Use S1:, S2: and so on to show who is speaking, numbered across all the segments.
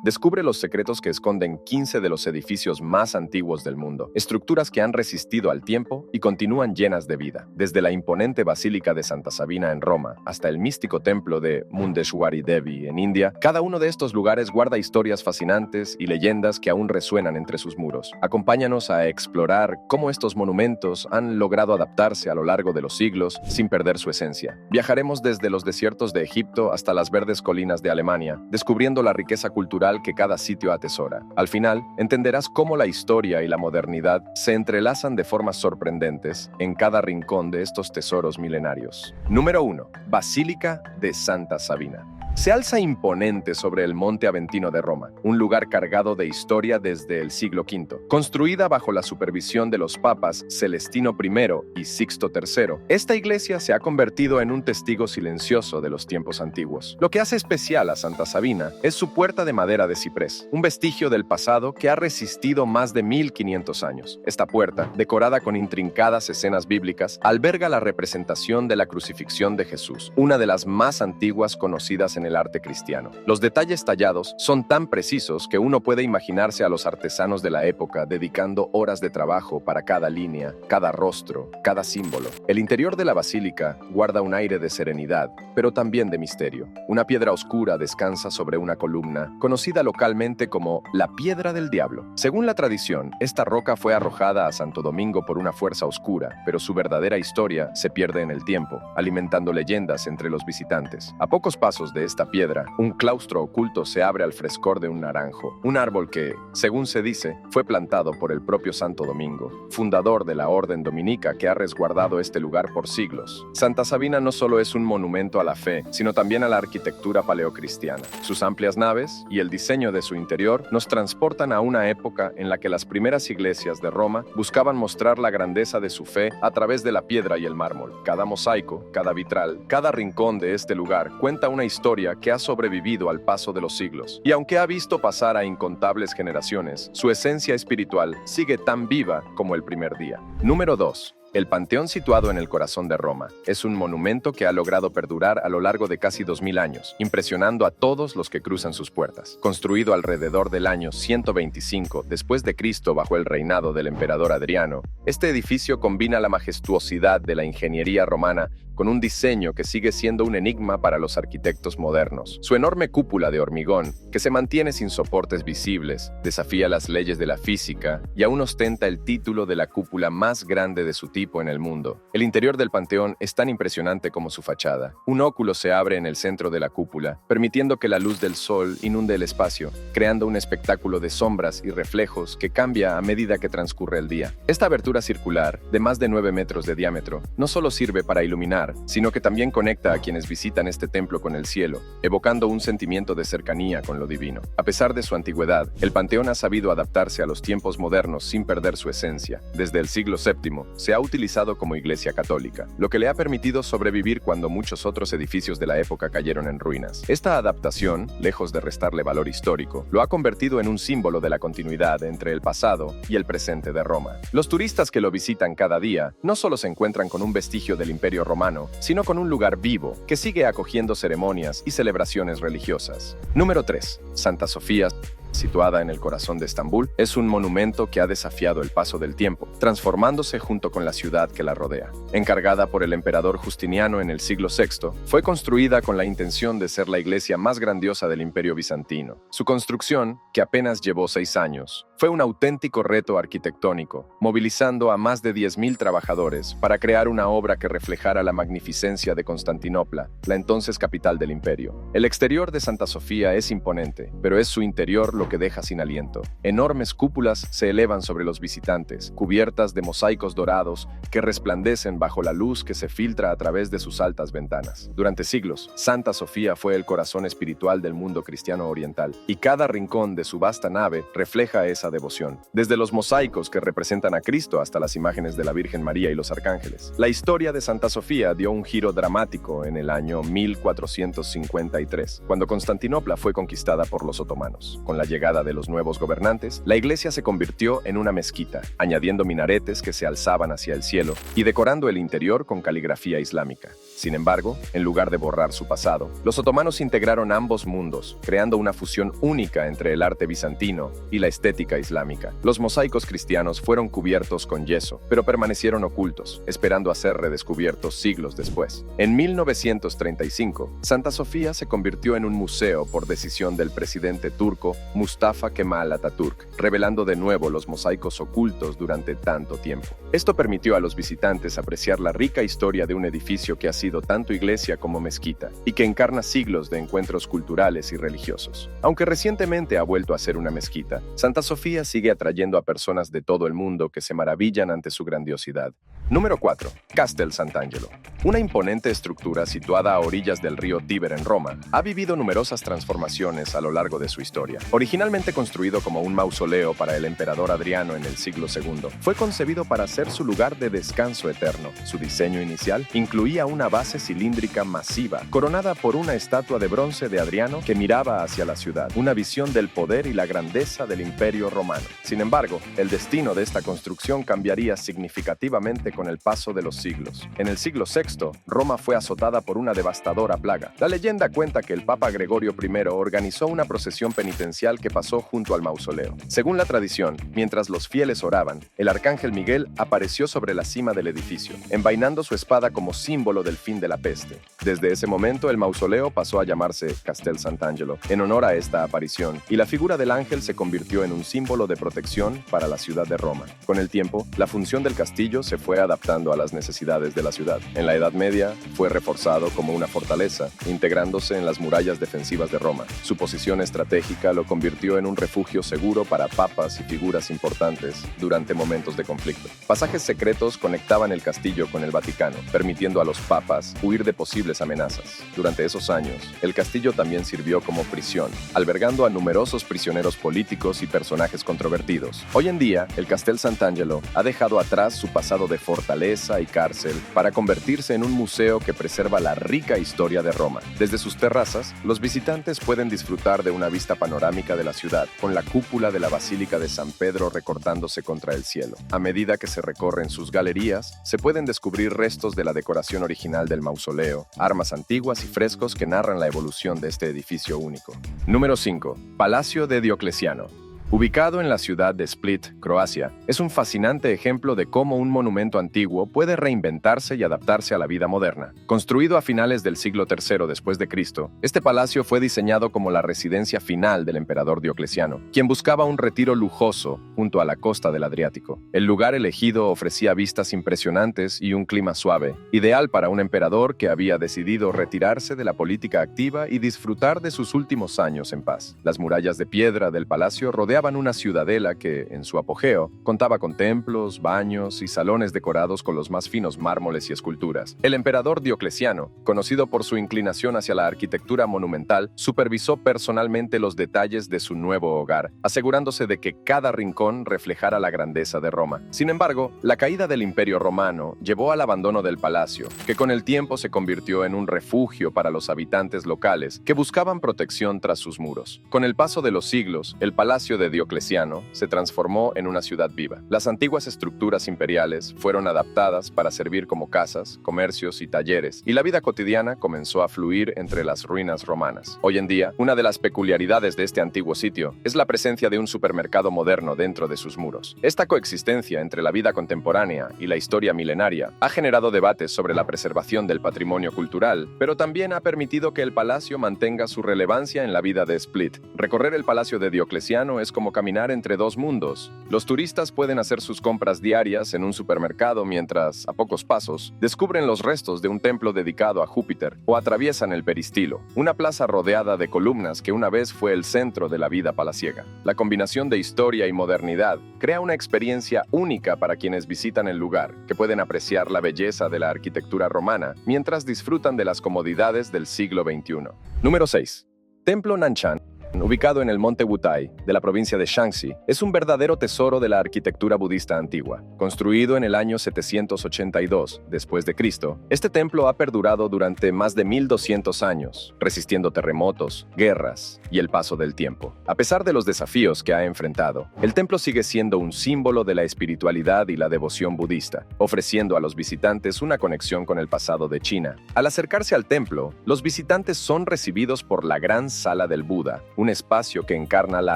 S1: Descubre los secretos que esconden 15 de los edificios más antiguos del mundo, estructuras que han resistido al tiempo y continúan llenas de vida. Desde la imponente Basílica de Santa Sabina en Roma hasta el místico templo de Mundeshwari Devi en India, cada uno de estos lugares guarda historias fascinantes y leyendas que aún resuenan entre sus muros. Acompáñanos a explorar cómo estos monumentos han logrado adaptarse a lo largo de los siglos sin perder su esencia. Viajaremos desde los desiertos de Egipto hasta las verdes colinas de Alemania, descubriendo la riqueza cultural que cada sitio atesora. Al final, entenderás cómo la historia y la modernidad se entrelazan de formas sorprendentes en cada rincón de estos tesoros milenarios. Número 1. Basílica de Santa Sabina. Se alza imponente sobre el Monte Aventino de Roma, un lugar cargado de historia desde el siglo V. Construida bajo la supervisión de los papas Celestino I y Sixto III, esta iglesia se ha convertido en un testigo silencioso de los tiempos antiguos. Lo que hace especial a Santa Sabina es su puerta de madera de ciprés, un vestigio del pasado que ha resistido más de 1500 años. Esta puerta, decorada con intrincadas escenas bíblicas, alberga la representación de la crucifixión de Jesús, una de las más antiguas conocidas en el arte cristiano. Los detalles tallados son tan precisos que uno puede imaginarse a los artesanos de la época dedicando horas de trabajo para cada línea, cada rostro, cada símbolo. El interior de la basílica guarda un aire de serenidad, pero también de misterio. Una piedra oscura descansa sobre una columna, conocida localmente como la Piedra del Diablo. Según la tradición, esta roca fue arrojada a Santo Domingo por una fuerza oscura, pero su verdadera historia se pierde en el tiempo, alimentando leyendas entre los visitantes. A pocos pasos de esta piedra, un claustro oculto se abre al frescor de un naranjo, un árbol que, según se dice, fue plantado por el propio Santo Domingo, fundador de la orden dominica que ha resguardado este lugar por siglos. Santa Sabina no solo es un monumento a la fe, sino también a la arquitectura paleocristiana. Sus amplias naves y el diseño de su interior nos transportan a una época en la que las primeras iglesias de Roma buscaban mostrar la grandeza de su fe a través de la piedra y el mármol. Cada mosaico, cada vitral, cada rincón de este lugar cuenta una historia que ha sobrevivido al paso de los siglos. Y aunque ha visto pasar a incontables generaciones, su esencia espiritual sigue tan viva como el primer día. Número 2. El Panteón, situado en el corazón de Roma, es un monumento que ha logrado perdurar a lo largo de casi 2000 años, impresionando a todos los que cruzan sus puertas. Construido alrededor del año 125 después de Cristo bajo el reinado del emperador Adriano, este edificio combina la majestuosidad de la ingeniería romana con un diseño que sigue siendo un enigma para los arquitectos modernos. Su enorme cúpula de hormigón, que se mantiene sin soportes visibles, desafía las leyes de la física y aún ostenta el título de la cúpula más grande de su tipo en el mundo. El interior del panteón es tan impresionante como su fachada. Un óculo se abre en el centro de la cúpula, permitiendo que la luz del sol inunde el espacio, creando un espectáculo de sombras y reflejos que cambia a medida que transcurre el día. Esta abertura circular, de más de 9 metros de diámetro, no solo sirve para iluminar, sino que también conecta a quienes visitan este templo con el cielo, evocando un sentimiento de cercanía con lo divino. A pesar de su antigüedad, el panteón ha sabido adaptarse a los tiempos modernos sin perder su esencia. Desde el siglo VII, se ha utilizado como iglesia católica, lo que le ha permitido sobrevivir cuando muchos otros edificios de la época cayeron en ruinas. Esta adaptación, lejos de restarle valor histórico, lo ha convertido en un símbolo de la continuidad entre el pasado y el presente de Roma. Los turistas que lo visitan cada día no solo se encuentran con un vestigio del Imperio Romano, sino con un lugar vivo que sigue acogiendo ceremonias y celebraciones religiosas. Número 3. Santa Sofía, situada en el corazón de Estambul, es un monumento que ha desafiado el paso del tiempo, transformándose junto con la ciudad que la rodea. Encargada por el emperador Justiniano en el siglo VI, fue construida con la intención de ser la iglesia más grandiosa del Imperio Bizantino. Su construcción, que apenas llevó 6 años, fue un auténtico reto arquitectónico, movilizando a más de 10.000 trabajadores para crear una obra que reflejara la magnificencia de Constantinopla, la entonces capital del imperio. El exterior de Santa Sofía es imponente, pero es su interior lo que deja sin aliento. Enormes cúpulas se elevan sobre los visitantes, cubiertas de mosaicos dorados que resplandecen bajo la luz que se filtra a través de sus altas ventanas. Durante siglos, Santa Sofía fue el corazón espiritual del mundo cristiano oriental, y cada rincón de su vasta nave refleja esa devoción, desde los mosaicos que representan a Cristo hasta las imágenes de la Virgen María y los arcángeles. La historia de Santa Sofía dio un giro dramático en el año 1453, cuando Constantinopla fue conquistada por los otomanos. Con la llegada de los nuevos gobernantes, la iglesia se convirtió en una mezquita, añadiendo minaretes que se alzaban hacia el cielo y decorando el interior con caligrafía islámica. Sin embargo, en lugar de borrar su pasado, los otomanos integraron ambos mundos, creando una fusión única entre el arte bizantino y la estética islámica. Los mosaicos cristianos fueron cubiertos con yeso, pero permanecieron ocultos, esperando a ser redescubiertos siglos después. En 1935, Santa Sofía se convirtió en un museo por decisión del presidente turco Mustafa Kemal Atatürk, revelando de nuevo los mosaicos ocultos durante tanto tiempo. Esto permitió a los visitantes apreciar la rica historia de un edificio que ha sido tanto iglesia como mezquita, y que encarna siglos de encuentros culturales y religiosos. Aunque recientemente ha vuelto a ser una mezquita, Santa Sofía sigue atrayendo a personas de todo el mundo que se maravillan ante su grandiosidad. Número 4. Castel Sant'Angelo. Una imponente estructura situada a orillas del río Tíber en Roma, ha vivido numerosas transformaciones a lo largo de su historia. Originalmente construido como un mausoleo para el emperador Adriano en el siglo II, fue concebido para ser su lugar de descanso eterno. Su diseño inicial incluía una base cilíndrica masiva, coronada por una estatua de bronce de Adriano que miraba hacia la ciudad, una visión del poder y la grandeza del Imperio Romano. Sin embargo, el destino de esta construcción cambiaría significativamente con el paso de los siglos. En el siglo VI, Roma fue azotada por una devastadora plaga. La leyenda cuenta que el Papa Gregorio I organizó una procesión penitencial que pasó junto al mausoleo. Según la tradición, mientras los fieles oraban, el arcángel Miguel apareció sobre la cima del edificio, envainando su espada como símbolo del fin de la peste. Desde ese momento, el mausoleo pasó a llamarse Castel Sant'Angelo, en honor a esta aparición, y la figura del ángel se convirtió en un símbolo de protección para la ciudad de Roma. Con el tiempo, la función del castillo se fue adaptando a las necesidades de la ciudad. En la Edad Media, fue reforzado como una fortaleza, integrándose en las murallas defensivas de Roma. Su posición estratégica lo convirtió en un refugio seguro para papas y figuras importantes durante momentos de conflicto. Pasajes secretos conectaban el castillo con el Vaticano, permitiendo a los papas huir de posibles amenazas. Durante esos años, el castillo también sirvió como prisión, albergando a numerosos prisioneros políticos y personajes controvertidos. Hoy en día, el Castel Sant'Angelo ha dejado atrás su pasado de fortaleza y cárcel para convertirse en un museo que preserva la rica historia de Roma. Desde sus terrazas, los visitantes pueden disfrutar de una vista panorámica de la ciudad, con la cúpula de la Basílica de San Pedro recortándose contra el cielo. A medida que se recorren sus galerías, se pueden descubrir restos de la decoración original del mausoleo, armas antiguas y frescos que narran la evolución de este edificio único. Número 5. Palacio de Diocleciano. Ubicado en la ciudad de Split, Croacia, es un fascinante ejemplo de cómo un monumento antiguo puede reinventarse y adaptarse a la vida moderna. Construido a finales del siglo III después de Cristo, este palacio fue diseñado como la residencia final del emperador Diocleciano, quien buscaba un retiro lujoso junto a la costa del Adriático. El lugar elegido ofrecía vistas impresionantes y un clima suave, ideal para un emperador que había decidido retirarse de la política activa y disfrutar de sus últimos años en paz. Las murallas de piedra del palacio rodeaban una ciudadela que, en su apogeo, contaba con templos, baños y salones decorados con los más finos mármoles y esculturas. El emperador Diocleciano, conocido por su inclinación hacia la arquitectura monumental, supervisó personalmente los detalles de su nuevo hogar, asegurándose de que cada rincón reflejara la grandeza de Roma. Sin embargo, la caída del Imperio Romano llevó al abandono del palacio, que con el tiempo se convirtió en un refugio para los habitantes locales que buscaban protección tras sus muros. Con el paso de los siglos, el palacio de Diocleciano se transformó en una ciudad viva. Las antiguas estructuras imperiales fueron adaptadas para servir como casas, comercios y talleres, y la vida cotidiana comenzó a fluir entre las ruinas romanas. Hoy en día, una de las peculiaridades de este antiguo sitio es la presencia de un supermercado moderno dentro de sus muros. Esta coexistencia entre la vida contemporánea y la historia milenaria ha generado debates sobre la preservación del patrimonio cultural, pero también ha permitido que el palacio mantenga su relevancia en la vida de Split. Recorrer el palacio de Diocleciano es como caminar entre dos mundos. Los turistas pueden hacer sus compras diarias en un supermercado mientras, a pocos pasos, descubren los restos de un templo dedicado a Júpiter o atraviesan el Peristilo, una plaza rodeada de columnas que una vez fue el centro de la vida palaciega. La combinación de historia y modernidad crea una experiencia única para quienes visitan el lugar, que pueden apreciar la belleza de la arquitectura romana mientras disfrutan de las comodidades del siglo XXI. Número 6. Templo Nanshan. ubicado en el monte Wutai de la provincia de Shaanxi, es un verdadero tesoro de la arquitectura budista antigua. Construido en el año 782 después de Cristo, este templo ha perdurado durante más de 1200 años, resistiendo terremotos, guerras y el paso del tiempo. A pesar de los desafíos que ha enfrentado, el templo sigue siendo un símbolo de la espiritualidad y la devoción budista, ofreciendo a los visitantes una conexión con el pasado de China. Al acercarse al templo, los visitantes son recibidos por la Gran Sala del Buda, un espacio que encarna la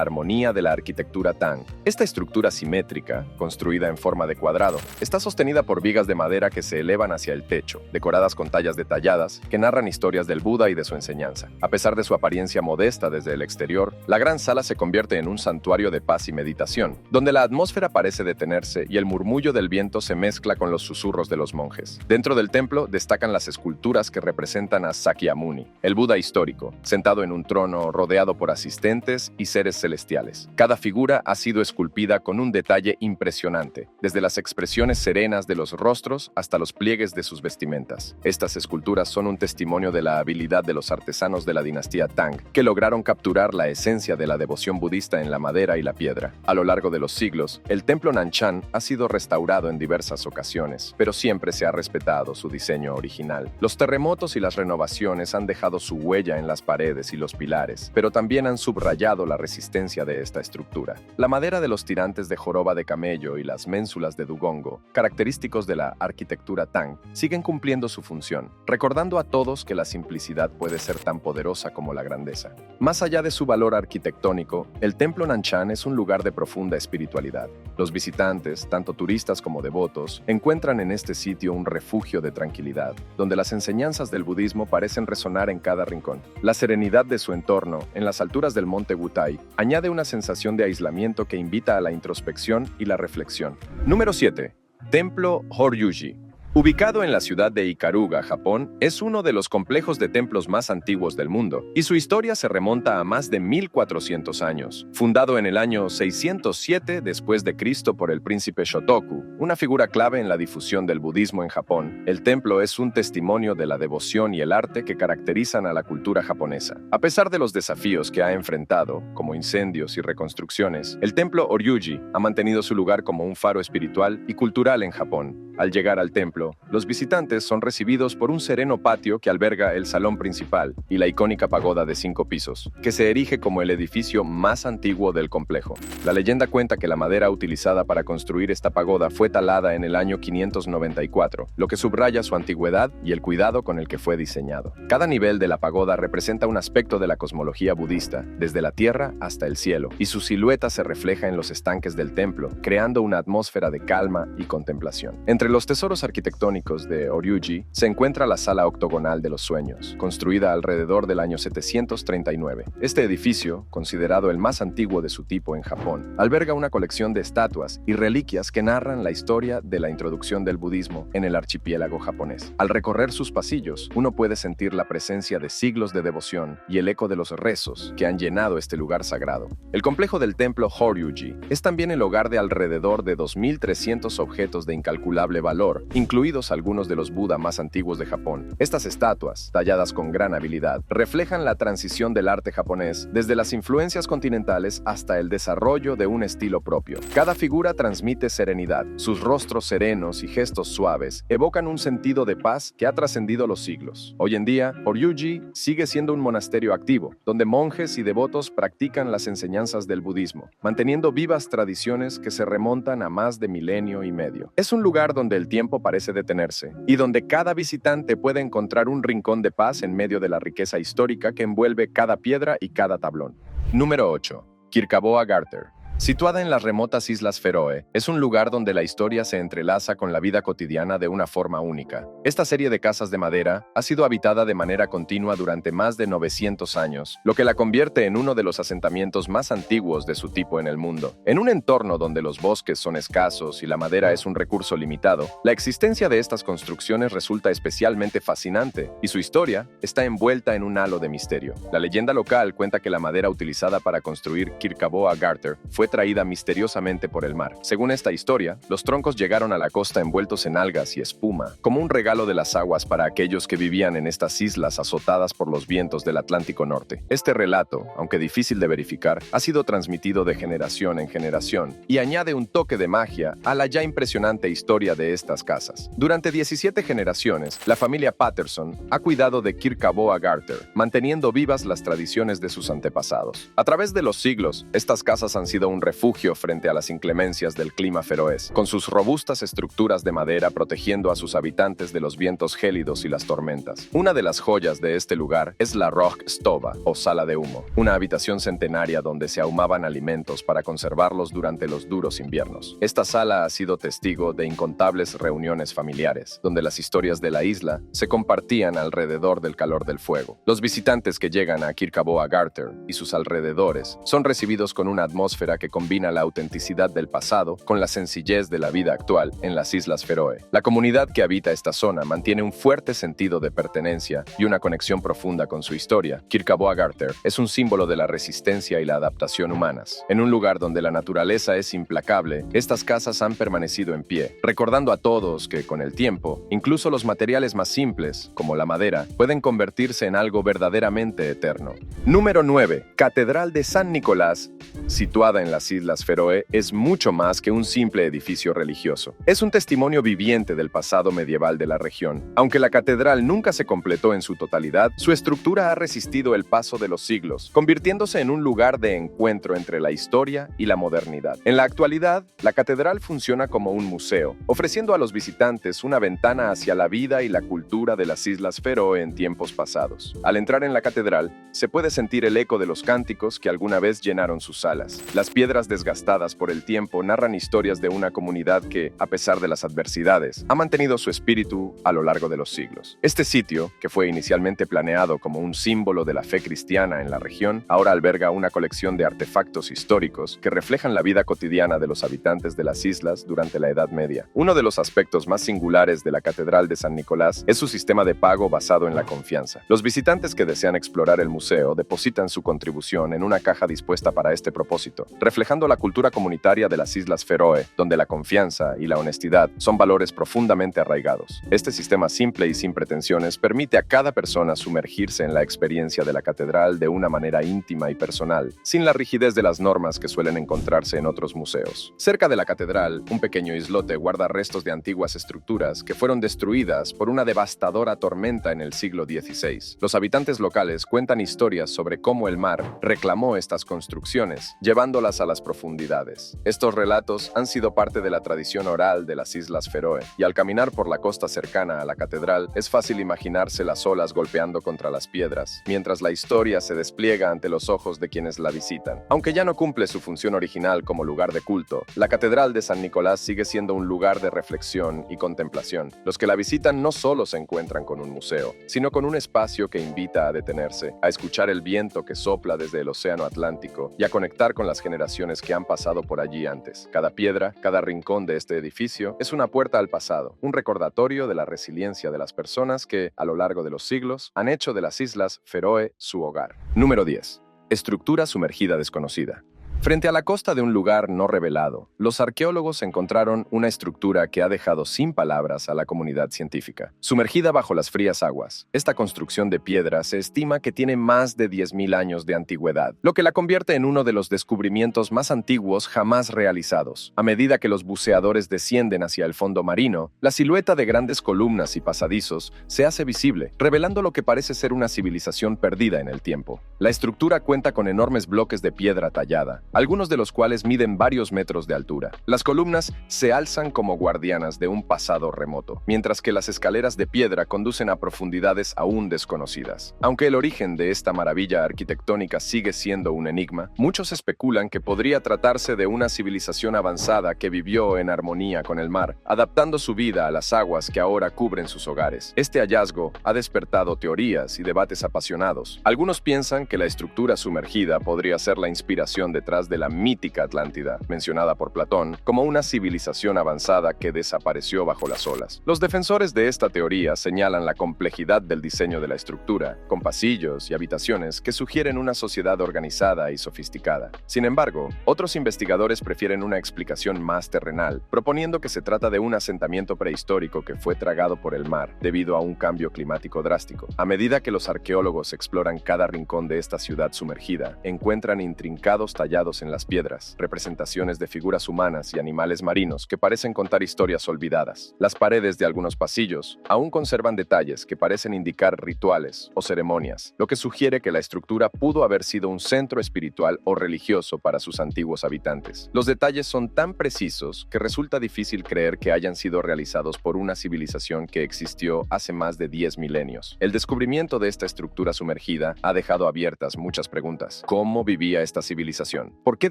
S1: armonía de la arquitectura Tang. Esta estructura simétrica, construida en forma de cuadrado, está sostenida por vigas de madera que se elevan hacia el techo, decoradas con tallas detalladas que narran historias del Buda y de su enseñanza. A pesar de su apariencia modesta desde el exterior, la gran sala se convierte en un santuario de paz y meditación, donde la atmósfera parece detenerse y el murmullo del viento se mezcla con los susurros de los monjes. Dentro del templo destacan las esculturas que representan a Sakyamuni, el Buda histórico, sentado en un trono rodeado por asistentes y seres celestiales. Cada figura ha sido esculpida con un detalle impresionante, desde las expresiones serenas de los rostros hasta los pliegues de sus vestimentas. Estas esculturas son un testimonio de la habilidad de los artesanos de la dinastía Tang, que lograron capturar la esencia de la devoción budista en la madera y la piedra. A lo largo de los siglos, el templo Nanshan ha sido restaurado en diversas ocasiones, pero siempre se ha respetado su diseño original. Los terremotos y las renovaciones han dejado su huella en las paredes y los pilares, pero también han subrayado la resistencia de esta estructura. La madera de los tirantes de joroba de camello y las ménsulas de dugongo, característicos de la arquitectura Tang, siguen cumpliendo su función, recordando a todos que la simplicidad puede ser tan poderosa como la grandeza. Más allá de su valor arquitectónico, el templo Nanshan es un lugar de profunda espiritualidad. Los visitantes, tanto turistas como devotos, encuentran en este sitio un refugio de tranquilidad, donde las enseñanzas del budismo parecen resonar en cada rincón. La serenidad de su entorno, en las alturas del monte Wutai, añade una sensación de aislamiento que invita a la introspección y la reflexión. Número 7. Templo Horyuji. Ubicado en la ciudad de Ikaruga, Japón, es uno de los complejos de templos más antiguos del mundo, y su historia se remonta a más de 1400 años. Fundado en el año 607 después de Cristo por el príncipe Shotoku, una figura clave en la difusión del budismo en Japón, el templo es un testimonio de la devoción y el arte que caracterizan a la cultura japonesa. A pesar de los desafíos que ha enfrentado, como incendios y reconstrucciones, el templo Horyuji ha mantenido su lugar como un faro espiritual y cultural en Japón. Al llegar al templo, los visitantes son recibidos por un sereno patio que alberga el salón principal y la icónica pagoda de 5 pisos, que se erige como el edificio más antiguo del complejo. La leyenda cuenta que la madera utilizada para construir esta pagoda fue talada en el año 594, lo que subraya su antigüedad y el cuidado con el que fue diseñado. Cada nivel de la pagoda representa un aspecto de la cosmología budista, desde la tierra hasta el cielo, y su silueta se refleja en los estanques del templo, creando una atmósfera de calma y contemplación. Entre los tesoros arquitectónicos de Horyuji se encuentra la Sala Octogonal de los Sueños, construida alrededor del año 739. Este edificio, considerado el más antiguo de su tipo en Japón, alberga una colección de estatuas y reliquias que narran la historia de la introducción del budismo en el archipiélago japonés. Al recorrer sus pasillos, uno puede sentir la presencia de siglos de devoción y el eco de los rezos que han llenado este lugar sagrado. El complejo del templo Horyuji es también el hogar de alrededor de 2.300 objetos de incalculable valor, incluidos algunos de los Buda más antiguos de Japón. Estas estatuas, talladas con gran habilidad, reflejan la transición del arte japonés desde las influencias continentales hasta el desarrollo de un estilo propio. Cada figura transmite serenidad. Sus rostros serenos y gestos suaves evocan un sentido de paz que ha trascendido los siglos. Hoy en día, Horyuji sigue siendo un monasterio activo, donde monjes y devotos practican las enseñanzas del budismo, manteniendo vivas tradiciones que se remontan a más de milenio y medio. Es un lugar donde el tiempo parece detenerse y donde cada visitante puede encontrar un rincón de paz en medio de la riqueza histórica que envuelve cada piedra y cada tablón. Número 8. Kirkaboa Garter. Situada en las remotas Islas Feroe, es un lugar donde la historia se entrelaza con la vida cotidiana de una forma única. Esta serie de casas de madera ha sido habitada de manera continua durante más de 900 años, lo que la convierte en uno de los asentamientos más antiguos de su tipo en el mundo. En un entorno donde los bosques son escasos y la madera es un recurso limitado, la existencia de estas construcciones resulta especialmente fascinante y su historia está envuelta en un halo de misterio. La leyenda local cuenta que la madera utilizada para construir Kirkaboa Garter fue fue traída misteriosamente por el mar. Según esta historia, los troncos llegaron a la costa envueltos en algas y espuma, como un regalo de las aguas para aquellos que vivían en estas islas azotadas por los vientos del Atlántico Norte. Este relato, aunque difícil de verificar, ha sido transmitido de generación en generación y añade un toque de magia a la ya impresionante historia de estas casas. Durante 17 generaciones, la familia Patterson ha cuidado de Kirkaboa Garter, manteniendo vivas las tradiciones de sus antepasados. A través de los siglos, estas casas han sido un refugio frente a las inclemencias del clima feroés, con sus robustas estructuras de madera protegiendo a sus habitantes de los vientos gélidos y las tormentas. Una de las joyas de este lugar es la Rock Stova, o sala de humo, una habitación centenaria donde se ahumaban alimentos para conservarlos durante los duros inviernos. Esta sala ha sido testigo de incontables reuniones familiares, donde las historias de la isla se compartían alrededor del calor del fuego. Los visitantes que llegan a Kirkaboa Garter y sus alrededores son recibidos con una atmósfera que combina la autenticidad del pasado con la sencillez de la vida actual en las Islas Feroe. La comunidad que habita esta zona mantiene un fuerte sentido de pertenencia y una conexión profunda con su historia. Kirkaboa Garter es un símbolo de la resistencia y la adaptación humanas. En un lugar donde la naturaleza es implacable, estas casas han permanecido en pie, recordando a todos que, con el tiempo, incluso los materiales más simples, como la madera, pueden convertirse en algo verdaderamente eterno. Número 9. Catedral de San Nicolás, situada en las Islas Feroe, es mucho más que un simple edificio religioso. Es un testimonio viviente del pasado medieval de la región. Aunque la catedral nunca se completó en su totalidad, su estructura ha resistido el paso de los siglos, convirtiéndose en un lugar de encuentro entre la historia y la modernidad. En la actualidad, la catedral funciona como un museo, ofreciendo a los visitantes una ventana hacia la vida y la cultura de las Islas Feroe en tiempos pasados. Al entrar en la catedral, se puede sentir el eco de los cánticos que alguna vez llenaron sus salas. Las piedras desgastadas por el tiempo narran historias de una comunidad que, a pesar de las adversidades, ha mantenido su espíritu a lo largo de los siglos. Este sitio, que fue inicialmente planeado como un símbolo de la fe cristiana en la región, ahora alberga una colección de artefactos históricos que reflejan la vida cotidiana de los habitantes de las islas durante la Edad Media. Uno de los aspectos más singulares de la Catedral de San Nicolás es su sistema de pago basado en la confianza. Los visitantes que desean explorar el museo depositan su contribución en una caja dispuesta para este propósito, reflejando la cultura comunitaria de las Islas Feroe, donde la confianza y la honestidad son valores profundamente arraigados. Este sistema simple y sin pretensiones permite a cada persona sumergirse en la experiencia de la catedral de una manera íntima y personal, sin la rigidez de las normas que suelen encontrarse en otros museos. Cerca de la catedral, un pequeño islote guarda restos de antiguas estructuras que fueron destruidas por una devastadora tormenta en el siglo XVI. Los habitantes locales cuentan historias sobre cómo el mar reclamó estas construcciones, llevándolas a las profundidades. Estos relatos han sido parte de la tradición oral de las Islas Feroe, y al caminar por la costa cercana a la catedral, es fácil imaginarse las olas golpeando contra las piedras, mientras la historia se despliega ante los ojos de quienes la visitan. Aunque ya no cumple su función original como lugar de culto, la Catedral de San Nicolás sigue siendo un lugar de reflexión y contemplación. Los que la visitan no solo se encuentran con un museo, sino con un espacio que invita a detenerse, a escuchar el viento que sopla desde el océano Atlántico y a conectar con las generaciones que han pasado por allí antes. Cada piedra, cada rincón de este edificio es una puerta al pasado, un recordatorio de la resiliencia de las personas que, a lo largo de los siglos, han hecho de las Islas Feroe su hogar. Número 10. Estructura sumergida desconocida. Frente a la costa de un lugar no revelado, los arqueólogos encontraron una estructura que ha dejado sin palabras a la comunidad científica. Sumergida bajo las frías aguas, esta construcción de piedra se estima que tiene más de 10.000 años de antigüedad, lo que la convierte en uno de los descubrimientos más antiguos jamás realizados. A medida que los buceadores descienden hacia el fondo marino, la silueta de grandes columnas y pasadizos se hace visible, revelando lo que parece ser una civilización perdida en el tiempo. La estructura cuenta con enormes bloques de piedra tallada, algunos de los cuales miden varios metros de altura. Las columnas se alzan como guardianas de un pasado remoto, mientras que las escaleras de piedra conducen a profundidades aún desconocidas. Aunque el origen de esta maravilla arquitectónica sigue siendo un enigma, muchos especulan que podría tratarse de una civilización avanzada que vivió en armonía con el mar, adaptando su vida a las aguas que ahora cubren sus hogares. Este hallazgo ha despertado teorías y debates apasionados. Algunos piensan que la estructura sumergida podría ser la inspiración detrás detrás de la mítica Atlántida, mencionada por Platón como una civilización avanzada que desapareció bajo las olas. Los defensores de esta teoría señalan la complejidad del diseño de la estructura, con pasillos y habitaciones que sugieren una sociedad organizada y sofisticada. Sin embargo, otros investigadores prefieren una explicación más terrenal, proponiendo que se trata de un asentamiento prehistórico que fue tragado por el mar debido a un cambio climático drástico. A medida que los arqueólogos exploran cada rincón de esta ciudad sumergida, encuentran intrincados tallados en las piedras, representaciones de figuras humanas y animales marinos que parecen contar historias olvidadas. Las paredes de algunos pasillos aún conservan detalles que parecen indicar rituales o ceremonias, lo que sugiere que la estructura pudo haber sido un centro espiritual o religioso para sus antiguos habitantes. Los detalles son tan precisos que resulta difícil creer que hayan sido realizados por una civilización que existió hace más de 10 milenios. El descubrimiento de esta estructura sumergida ha dejado abiertas muchas preguntas. ¿Cómo vivía esta civilización? ¿Por qué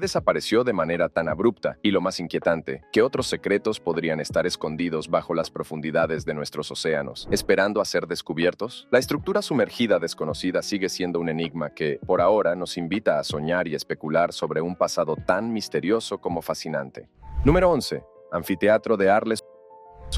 S1: desapareció de manera tan abrupta? Y lo más inquietante, ¿qué otros secretos podrían estar escondidos bajo las profundidades de nuestros océanos, esperando a ser descubiertos? La estructura sumergida desconocida sigue siendo un enigma que, por ahora, nos invita a soñar y especular sobre un pasado tan misterioso como fascinante. Número 11. Anfiteatro de Arles,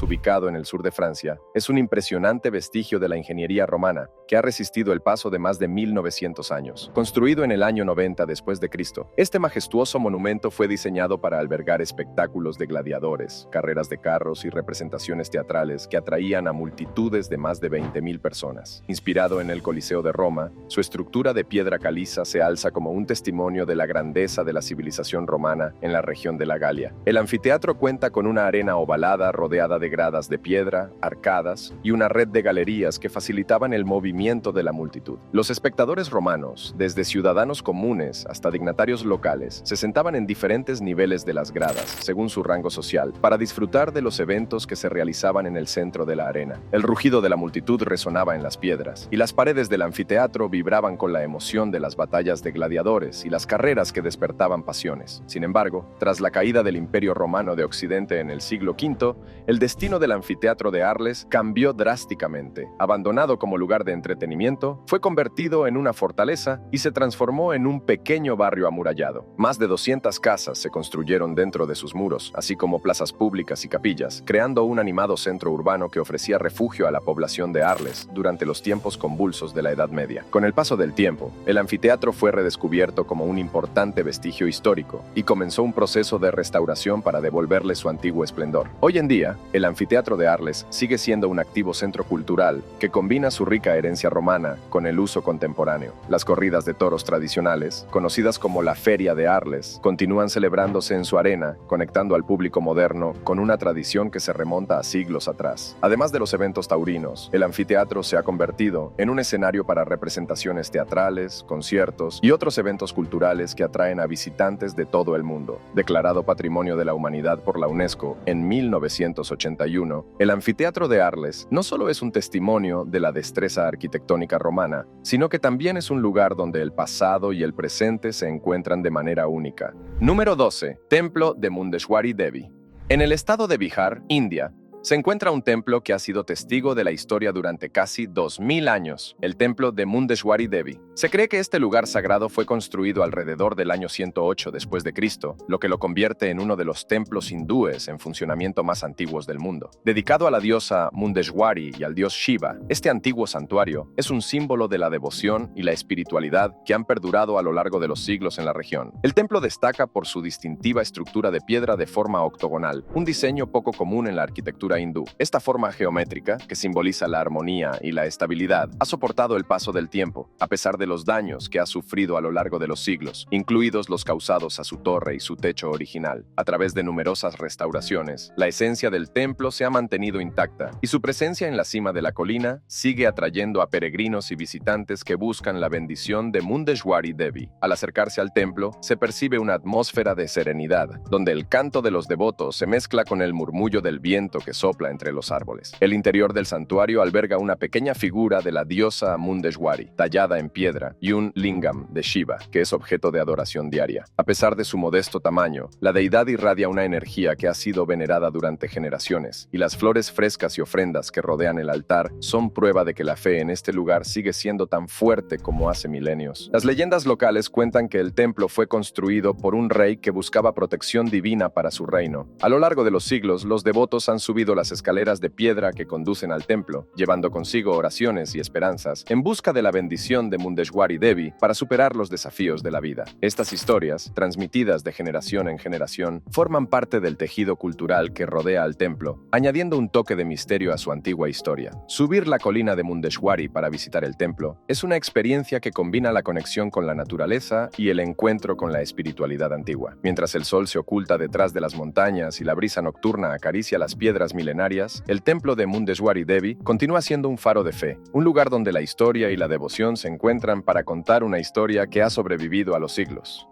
S1: ubicado en el sur de Francia, es un impresionante vestigio de la ingeniería romana que ha resistido el paso de más de 1900 años. Construido en el año 90 después de Cristo, este majestuoso monumento fue diseñado para albergar espectáculos de gladiadores, carreras de carros y representaciones teatrales que atraían a multitudes de más de 20.000 personas. Inspirado en el Coliseo de Roma, su estructura de piedra caliza se alza como un testimonio de la grandeza de la civilización romana en la región de la Galia. El anfiteatro cuenta con una arena ovalada rodeada de gradas de piedra, arcadas y una red de galerías que facilitaban el movimiento de la multitud. Los espectadores romanos, desde ciudadanos comunes hasta dignatarios locales, se sentaban en diferentes niveles de las gradas, según su rango social, para disfrutar de los eventos que se realizaban en el centro de la arena. El rugido de la multitud resonaba en las piedras, y las paredes del anfiteatro vibraban con la emoción de las batallas de gladiadores y las carreras que despertaban pasiones. Sin embargo, tras la caída del Imperio Romano de Occidente en el siglo V, el destino del anfiteatro de Arles cambió drásticamente. Abandonado como lugar de entretenimiento, fue convertido en una fortaleza y se transformó en un pequeño barrio amurallado. Más de 200 casas se construyeron dentro de sus muros, así como plazas públicas y capillas, creando un animado centro urbano que ofrecía refugio a la población de Arles durante los tiempos convulsos de la Edad Media. Con el paso del tiempo, el anfiteatro fue redescubierto como un importante vestigio histórico y comenzó un proceso de restauración para devolverle su antiguo esplendor. Hoy en día, el anfiteatro de Arles sigue siendo un activo centro cultural que combina su rica herencia romana con el uso contemporáneo. Las corridas de toros tradicionales, conocidas como la Feria de Arles, continúan celebrándose en su arena, conectando al público moderno con una tradición que se remonta a siglos atrás. Además de los eventos taurinos, el anfiteatro se ha convertido en un escenario para representaciones teatrales, conciertos y otros eventos culturales que atraen a visitantes de todo el mundo. Declarado Patrimonio de la Humanidad por la UNESCO en 1981, el anfiteatro de Arles no solo es un testimonio de la destreza arquitectónica romana, sino que también es un lugar donde el pasado y el presente se encuentran de manera única. Número 12. Templo de Mundeshwari Devi. En el estado de Bihar, India, se encuentra un templo que ha sido testigo de la historia durante casi 2000 años, el templo de Mundeshwari Devi. Se cree que este lugar sagrado fue construido alrededor del año 108 después de Cristo, lo que lo convierte en uno de los templos hindúes en funcionamiento más antiguos del mundo. Dedicado a la diosa Mundeshwari y al dios Shiva, este antiguo santuario es un símbolo de la devoción y la espiritualidad que han perdurado a lo largo de los siglos en la región. El templo destaca por su distintiva estructura de piedra de forma octogonal, un diseño poco común en la arquitectura hindú. Esta forma geométrica, que simboliza la armonía y la estabilidad, ha soportado el paso del tiempo, a pesar de los daños que ha sufrido a lo largo de los siglos, incluidos los causados a su torre y su techo original. A través de numerosas restauraciones, la esencia del templo se ha mantenido intacta, y su presencia en la cima de la colina sigue atrayendo a peregrinos y visitantes que buscan la bendición de Mundeshwari Devi. Al acercarse al templo, se percibe una atmósfera de serenidad, donde el canto de los devotos se mezcla con el murmullo del viento que sopla entre los árboles. El interior del santuario alberga una pequeña figura de la diosa Mundeshwari, tallada en piedra, y un lingam de Shiva, que es objeto de adoración diaria. A pesar de su modesto tamaño, la deidad irradia una energía que ha sido venerada durante generaciones, y las flores frescas y ofrendas que rodean el altar son prueba de que la fe en este lugar sigue siendo tan fuerte como hace milenios. Las leyendas locales cuentan que el templo fue construido por un rey que buscaba protección divina para su reino. A lo largo de los siglos, los devotos han subido las escaleras de piedra que conducen al templo, llevando consigo oraciones y esperanzas, en busca de la bendición de Mundeshwari Devi para superar los desafíos de la vida. Estas historias, transmitidas de generación en generación, forman parte del tejido cultural que rodea al templo, añadiendo un toque de misterio a su antigua historia. Subir la colina de Mundeshwari para visitar el templo es una experiencia que combina la conexión con la naturaleza y el encuentro con la espiritualidad antigua. Mientras el sol se oculta detrás de las montañas y la brisa nocturna acaricia las piedras milenarias, el templo de Mundeshwari Devi continúa siendo un faro de fe, un lugar donde la historia y la devoción se encuentran para contar una historia que ha sobrevivido a los siglos.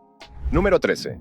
S1: Número 13.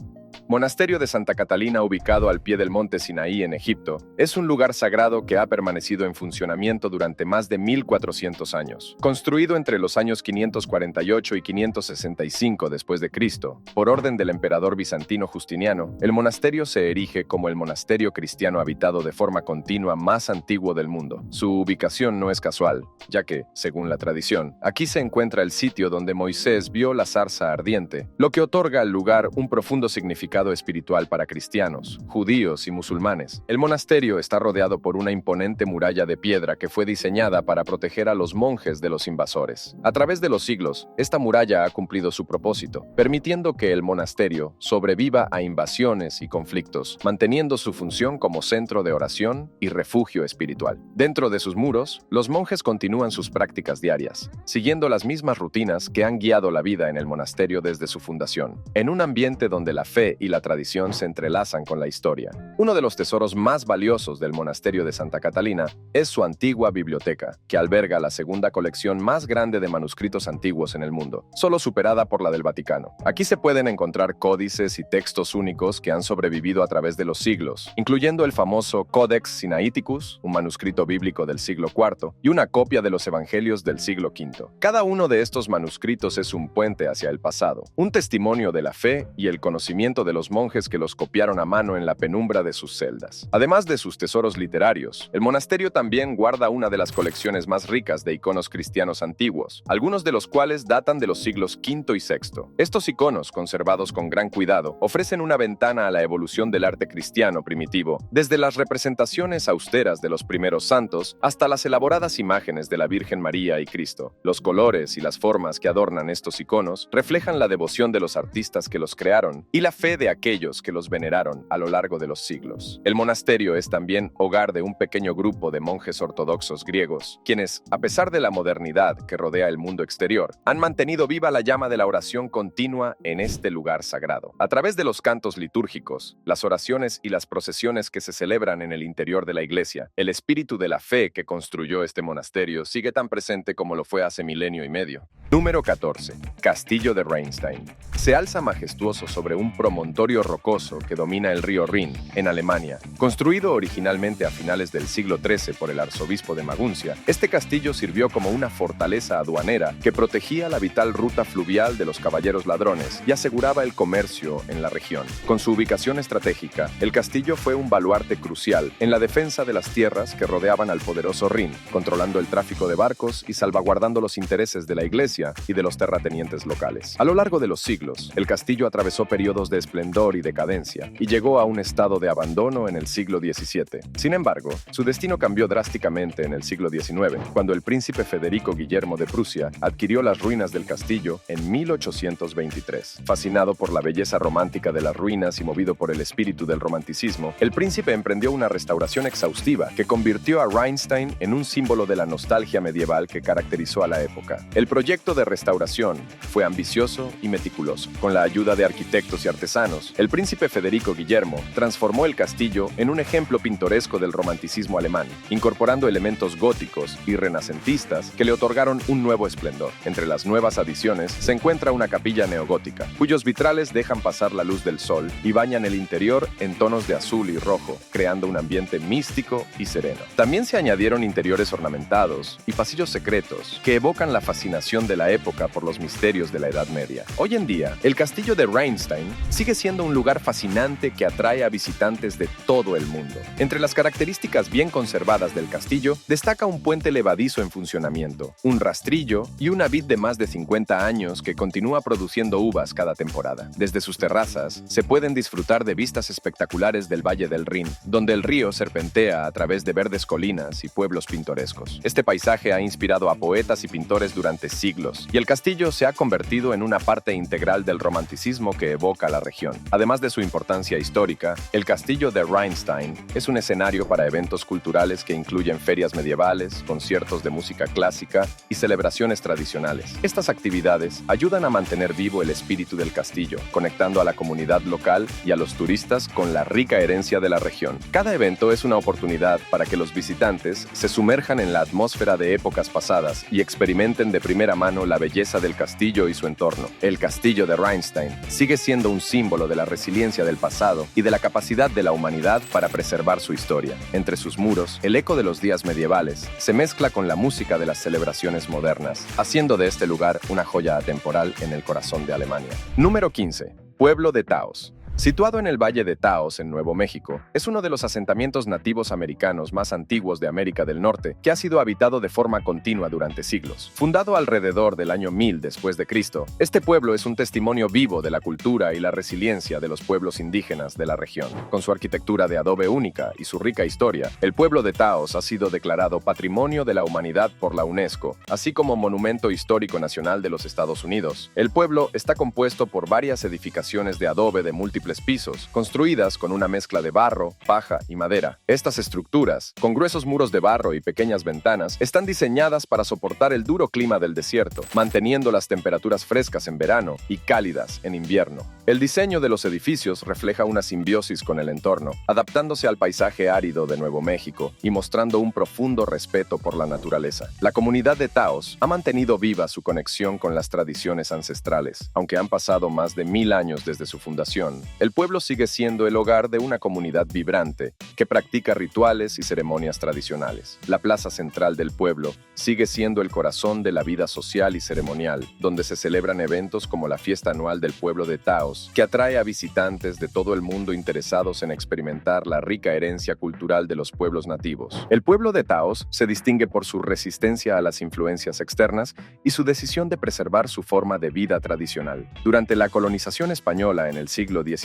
S1: Monasterio de Santa Catalina, ubicado al pie del monte Sinaí en Egipto, es un lugar sagrado que ha permanecido en funcionamiento durante más de 1400 años. Construido entre los años 548 y 565 después de Cristo, por orden del emperador bizantino Justiniano, el monasterio se erige como el monasterio cristiano habitado de forma continua más antiguo del mundo. Su ubicación no es casual, ya que, según la tradición, aquí se encuentra el sitio donde Moisés vio la zarza ardiente, lo que otorga al lugar un profundo significado espiritual para cristianos, judíos y musulmanes. El monasterio está rodeado por una imponente muralla de piedra que fue diseñada para proteger a los monjes de los invasores. A través de los siglos, esta muralla ha cumplido su propósito, permitiendo que el monasterio sobreviva a invasiones y conflictos, manteniendo su función como centro de oración y refugio espiritual. Dentro de sus muros, los monjes continúan sus prácticas diarias, siguiendo las mismas rutinas que han guiado la vida en el monasterio desde su fundación, en un ambiente donde la fe y la tradición se entrelazan con la historia. Uno de los tesoros más valiosos del monasterio de Santa Catalina es su antigua biblioteca, que alberga la segunda colección más grande de manuscritos antiguos en el mundo, solo superada por la del Vaticano. Aquí se pueden encontrar códices y textos únicos que han sobrevivido a través de los siglos, incluyendo el famoso Codex Sinaiticus, un manuscrito bíblico del siglo IV, y una copia de los Evangelios del siglo V. Cada uno de estos manuscritos es un puente hacia el pasado, un testimonio de la fe y el conocimiento de los monjes que los copiaron a mano en la penumbra de sus celdas. Además de sus tesoros literarios, el monasterio también guarda una de las colecciones más ricas de iconos cristianos antiguos, algunos de los cuales datan de los siglos V y VI. Estos iconos, conservados con gran cuidado, ofrecen una ventana a la evolución del arte cristiano primitivo, desde las representaciones austeras de los primeros santos hasta las elaboradas imágenes de la Virgen María y Cristo. Los colores y las formas que adornan estos iconos reflejan la devoción de los artistas que los crearon y la fe de aquellos que los veneraron a lo largo de los siglos. El monasterio es también hogar de un pequeño grupo de monjes ortodoxos griegos, quienes, a pesar de la modernidad que rodea el mundo exterior, han mantenido viva la llama de la oración continua en este lugar sagrado. A través de los cantos litúrgicos, las oraciones y las procesiones que se celebran en el interior de la iglesia, el espíritu de la fe que construyó este monasterio sigue tan presente como lo fue hace milenio y medio. Número 14. Castillo de Rheinstein. Se alza majestuoso sobre un promontorio rocoso que domina el río Rin, en Alemania. Construido originalmente a finales del siglo XIII por el arzobispo de Maguncia, este castillo sirvió como una fortaleza aduanera que protegía la vital ruta fluvial de los caballeros ladrones y aseguraba el comercio en la región. Con su ubicación estratégica, el castillo fue un baluarte crucial en la defensa de las tierras que rodeaban al poderoso Rin, controlando el tráfico de barcos y salvaguardando los intereses de la iglesia y de los terratenientes locales. A lo largo de los siglos, el castillo atravesó periodos de esplendor y decadencia y llegó a un estado de abandono en el siglo XVII. Sin embargo, su destino cambió drásticamente en el siglo XIX, cuando el príncipe Federico Guillermo de Prusia adquirió las ruinas del castillo en 1823. Fascinado por la belleza romántica de las ruinas y movido por el espíritu del romanticismo, el príncipe emprendió una restauración exhaustiva que convirtió a Rheinstein en un símbolo de la nostalgia medieval que caracterizó a la época. El proyecto proyecto de restauración fue ambicioso y meticuloso. Con la ayuda de arquitectos y artesanos, el príncipe Federico Guillermo transformó el castillo en un ejemplo pintoresco del romanticismo alemán, incorporando elementos góticos y renacentistas que le otorgaron un nuevo esplendor. Entre las nuevas adiciones se encuentra una capilla neogótica, cuyos vitrales dejan pasar la luz del sol y bañan el interior en tonos de azul y rojo, creando un ambiente místico y sereno. También se añadieron interiores ornamentados y pasillos secretos que evocan la fascinación de la época por los misterios de la Edad Media. Hoy en día, el castillo de Rheinstein sigue siendo un lugar fascinante que atrae a visitantes de todo el mundo. Entre las características bien conservadas del castillo, destaca un puente levadizo en funcionamiento, un rastrillo y una vid de más de 50 años que continúa produciendo uvas cada temporada. Desde sus terrazas, se pueden disfrutar de vistas espectaculares del Valle del Rin, donde el río serpentea a través de verdes colinas y pueblos pintorescos. Este paisaje ha inspirado a poetas y pintores durante siglos, y el castillo se ha convertido en una parte integral del romanticismo que evoca la región. Además de su importancia histórica, el castillo de Rheinstein es un escenario para eventos culturales que incluyen ferias medievales, conciertos de música clásica y celebraciones tradicionales. Estas actividades ayudan a mantener vivo el espíritu del castillo, conectando a la comunidad local y a los turistas con la rica herencia de la región. Cada evento es una oportunidad para que los visitantes se sumerjan en la atmósfera de épocas pasadas y experimenten de primera mano la belleza del castillo y su entorno. El castillo de Rheinstein sigue siendo un símbolo de la resiliencia del pasado y de la capacidad de la humanidad para preservar su historia. Entre sus muros, el eco de los días medievales se mezcla con la música de las celebraciones modernas, haciendo de este lugar una joya atemporal en el corazón de Alemania. Número 15. Pueblo de Taos. Situado en el Valle de Taos, en Nuevo México, es uno de los asentamientos nativos americanos más antiguos de América del Norte, que ha sido habitado de forma continua durante siglos. Fundado alrededor del año 1000 después de Cristo, este pueblo es un testimonio vivo de la cultura y la resiliencia de los pueblos indígenas de la región. Con su arquitectura de adobe única y su rica historia, el pueblo de Taos ha sido declarado Patrimonio de la Humanidad por la UNESCO, así como Monumento Histórico Nacional de los Estados Unidos. El pueblo está compuesto por varias edificaciones de adobe de múltiples pisos, construidas con una mezcla de barro, paja y madera. Estas estructuras, con gruesos muros de barro y pequeñas ventanas, están diseñadas para soportar el duro clima del desierto, manteniendo las temperaturas frescas en verano y cálidas en invierno. El diseño de los edificios refleja una simbiosis con el entorno, adaptándose al paisaje árido de Nuevo México y mostrando un profundo respeto por la naturaleza. La comunidad de Taos ha mantenido viva su conexión con las tradiciones ancestrales. Aunque han pasado más de 1000 años desde su fundación, el pueblo sigue siendo el hogar de una comunidad vibrante que practica rituales y ceremonias tradicionales. La plaza central del pueblo sigue siendo el corazón de la vida social y ceremonial, donde se celebran eventos como la fiesta anual del pueblo de Taos, que atrae a visitantes de todo el mundo interesados en experimentar la rica herencia cultural de los pueblos nativos. El pueblo de Taos se distingue por su resistencia a las influencias externas y su decisión de preservar su forma de vida tradicional. Durante la colonización española en el siglo XVI,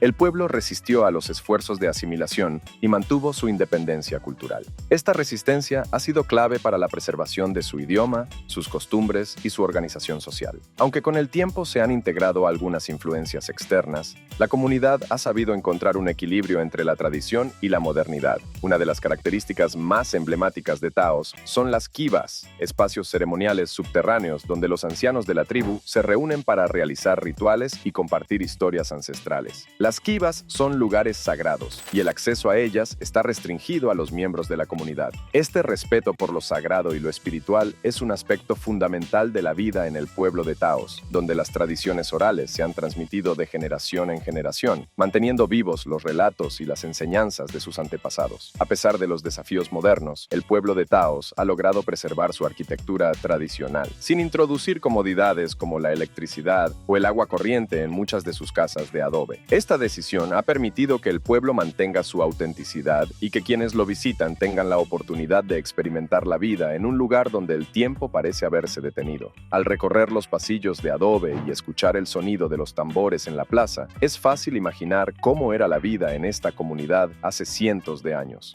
S1: el pueblo resistió a los esfuerzos de asimilación y mantuvo su independencia cultural. Esta resistencia ha sido clave para la preservación de su idioma, sus costumbres y su organización social. Aunque con el tiempo se han integrado algunas influencias externas, la comunidad ha sabido encontrar un equilibrio entre la tradición y la modernidad. Una de las características más emblemáticas de Taos son las kivas, espacios ceremoniales subterráneos donde los ancianos de la tribu se reúnen para realizar rituales y compartir historias ancestrales. Las kivas son lugares sagrados y el acceso a ellas está restringido a los miembros de la comunidad. Este respeto por lo sagrado y lo espiritual es un aspecto fundamental de la vida en el pueblo de Taos, donde las tradiciones orales se han transmitido de generación en generación, manteniendo vivos los relatos y las enseñanzas de sus antepasados. A pesar de los desafíos modernos, el pueblo de Taos ha logrado preservar su arquitectura tradicional, sin introducir comodidades como la electricidad o el agua corriente en muchas de sus casas de adobe. Esta decisión ha permitido que el pueblo mantenga su autenticidad y que quienes lo visitan tengan la oportunidad de experimentar la vida en un lugar donde el tiempo parece haberse detenido. Al recorrer los pasillos de adobe y escuchar el sonido de los tambores en la plaza, es fácil imaginar cómo era la vida en esta comunidad hace cientos de años.